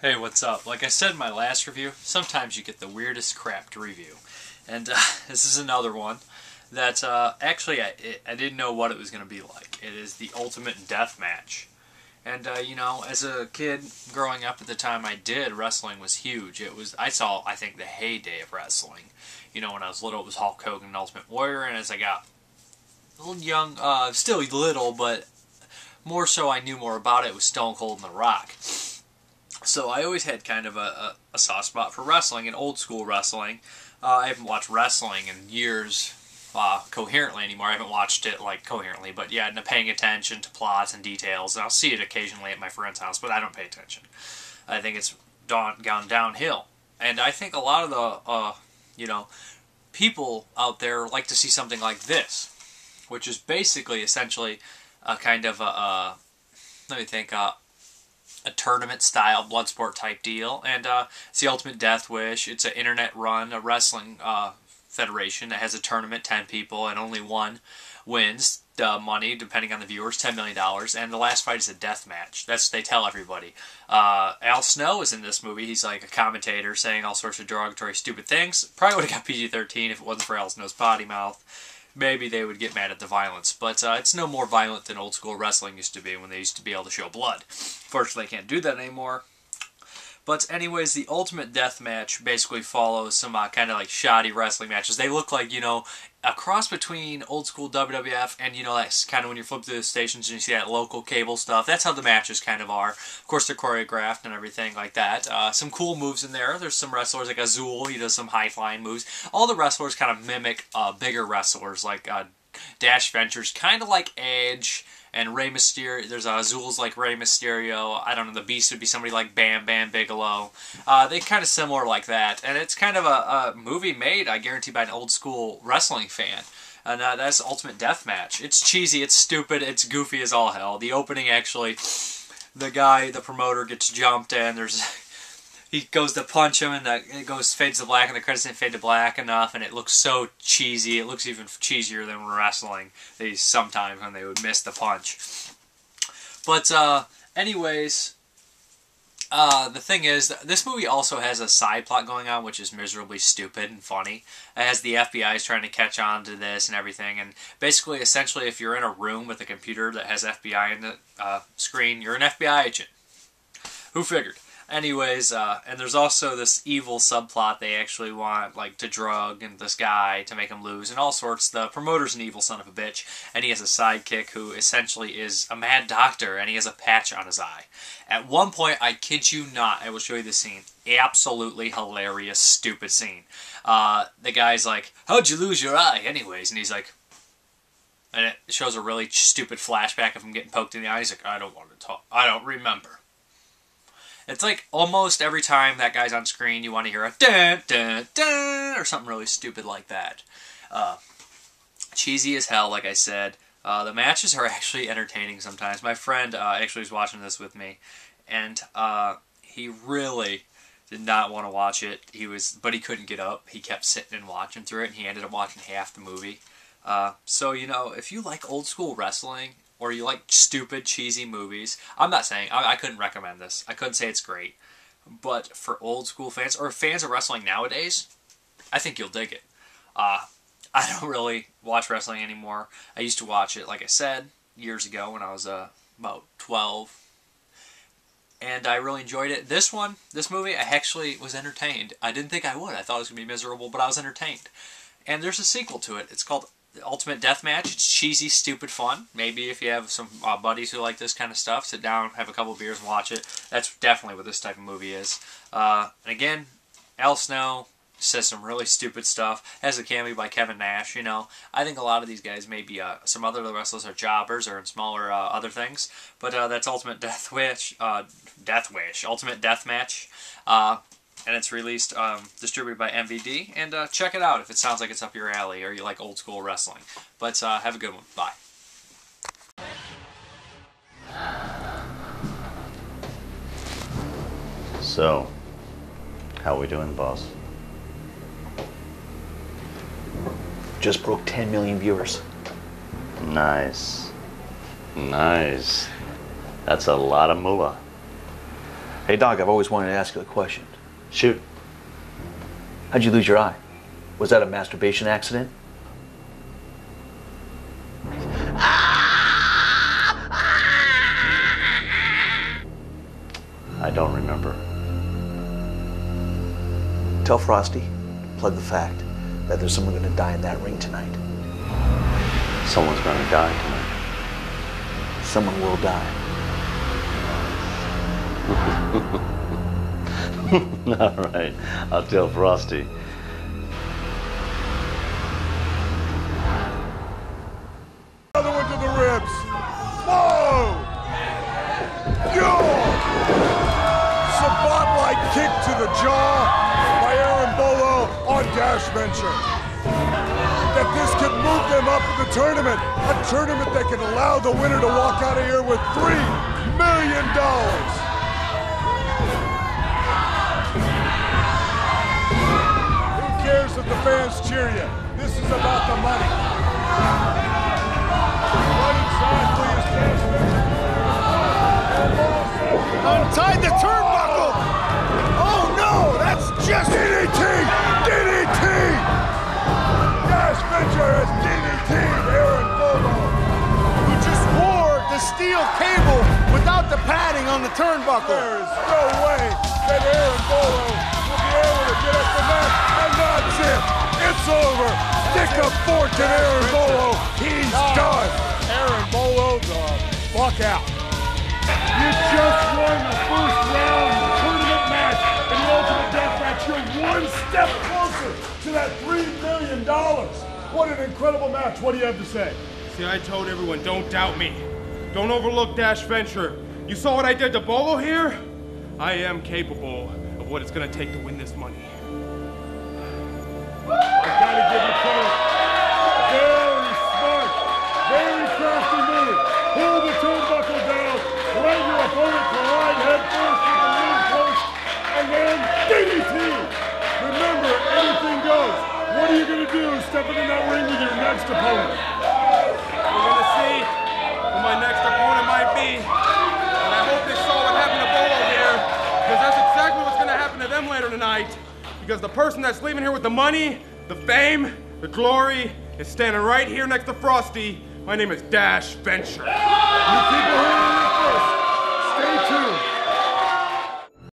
Hey, what's up? Like I said in my last review, sometimes you get the weirdest crap to review. And this is another one that actually I didn't know what it was going to be like. It is the Ultimate Death Match. And, you know, as a kid growing up at the time I did, wrestling was huge. I saw, I think, the heyday of wrestling. You know, when I was little, it was Hulk Hogan and Ultimate Warrior, and as I got a little young, still little, but more so I knew more about it, it was Stone Cold and The Rock. So I always had kind of a soft spot for wrestling and old school wrestling. I haven't watched wrestling in years coherently anymore. I haven't watched it like coherently, but yeah, paying attention to plots and details. And I'll see it occasionally at my friend's house, but I don't pay attention. I think it's gone downhill. And I think a lot of the, you know, people out there like to see something like this, which is basically essentially a kind of a let me think, a tournament-style Bloodsport type deal, and it's the Ultimate Death Wish. It's an internet-run, a wrestling federation that has a tournament, 10 people, and only one wins the money, depending on the viewers, $10 million, and the last fight is a death match. That's what they tell everybody. Al Snow is in this movie. He's like a commentator saying all sorts of derogatory, stupid things. Probably would have got PG-13 if it wasn't for Al Snow's potty mouth. Maybe they would get mad at the violence, but it's no more violent than old school wrestling used to be when they used to be able to show blood. Fortunately, they can't do that anymore. But anyways, the Ultimate Death Match basically follows some kind of like shoddy wrestling matches. They look like, you know, a cross between old school WWF and, you know, that's kind of when you flip through the stations and you see that local cable stuff. That's how the matches kind of are. Of course, they're choreographed and everything like that. Some cool moves in there. There's some wrestlers like Azul. He does some high-flying moves. All the wrestlers kind of mimic bigger wrestlers like Dash Ventures, kind of like Edge and Rey Mysterio. There's Azul's like Rey Mysterio. I don't know, the Beast would be somebody like Bam Bam Bigelow. They kind of similar like that. And it's kind of a movie made, I guarantee, by an old school wrestling fan. And that's Ultimate Death Match. It's cheesy, it's stupid, it's goofy as all hell. The opening, actually, the promoter gets jumped and he goes to punch him, and it fades to black, and the credits didn't fade to black enough, and it looks so cheesy. It looks even cheesier than wrestling. Sometimes when they would miss the punch. But anyways, the thing is, this movie also has a side plot going on, which is miserably stupid and funny. It has the FBI's trying to catch on to this and everything, and basically, essentially, if you're in a room with a computer that has FBI in the screen, you're an FBI agent. Who figured? Anyways, and there's also this evil subplot they actually want, like, to drug and this guy to make him lose and all sorts. The promoter's an evil son of a bitch, and he has a sidekick who essentially is a mad doctor, and he has a patch on his eye. At one point, I kid you not, I will show you the scene. Absolutely hilarious, stupid scene. The guy's like, "How'd you lose your eye anyways?" And he's like, and it shows a really stupid flashback of him getting poked in the eye. He's like, "I don't want to talk. I don't remember." It's like almost every time that guy's on screen, you want to hear a dun dun dun or something really stupid like that. Cheesy as hell, like I said. The matches are actually entertaining sometimes. My friend actually was watching this with me, and he really did not want to watch it. But he couldn't get up. He kept sitting and watching through it, and he ended up watching half the movie. So, you know, if you like old school wrestling, or you like stupid, cheesy movies, I'm not saying, I couldn't recommend this. I couldn't say it's great. But for old school fans, or fans of wrestling nowadays, I think you'll dig it. I don't really watch wrestling anymore. I used to watch it, like I said, years ago when I was about 12. And I really enjoyed it. This movie, I actually was entertained. I didn't think I would. I thought it was going to be miserable, but I was entertained. And there's a sequel to it. It's called The Ultimate Death Match. It's cheesy, stupid fun. Maybe if you have some buddies who like this kind of stuff, sit down, have a couple beers, and watch it. That's definitely what this type of movie is. And again, Al Snow says some really stupid stuff. Has a cameo by Kevin Nash. You know, I think a lot of these guys, maybe some other wrestlers are jobbers or in smaller other things. But that's Ultimate Death Wish, Ultimate Death Match. And it's released, distributed by MVD, and check it out if it sounds like it's up your alley or you like old school wrestling. But have a good one. Bye. So, how we doing, boss? Just broke 10 million viewers. Nice. Nice. That's a lot of moolah. Hey, Doc, I've always wanted to ask you a question. Shoot. How'd you lose your eye? Was that a masturbation accident? I don't remember. Tell Frosty, plug the fact that there's someone going to die in that ring tonight. Someone's gonna die tonight. Someone will die. All right, I'll tell Frosty. Another one to the ribs. Whoa! Yo! Sabot-like kick to the jaw by Aaron Bolo on Dash Venture. That this could move them up in the tournament. A tournament that can allow the winner to walk out of here with $3 million. Who cares if the fans cheer you? This is about the money. What exactly is Dash Venture doing? Untied the turnbuckle! Oh no, that's just DDT! DDT! Dash Venture has DDT'd Aaron Bolo, who just wore the steel cable without the padding on the turnbuckle. There is no way that Aaron Bolo will be able to get up the mat, and that's it. It's over. Stick a fork in Aaron Bolo. He's done. Aaron Bolo, the fuck out. You just won the first round tournament match in the Ultimate Death Match. You're one step closer to that $3 million. What an incredible match. What do you have to say? See, I told everyone, don't doubt me. Don't overlook Dash Venture. You saw what I did to Bolo here? I am capable of what it's gonna take to win this money. I gotta give you credit. Very smart, very crafty move. Pull the turnbuckle down, let your opponent collide head first with the ring post, and then DDT. Remember, anything goes. What are you gonna do stepping in that ring with your next opponent? We're gonna see who my next opponent might be. And I hope they saw what happened to Bolo here, because that's exactly what's gonna happen to them later tonight. Because the person that's leaving here with the money, the fame, the glory, is standing right here next to Frosty. My name is Dash Venture. You keep your hands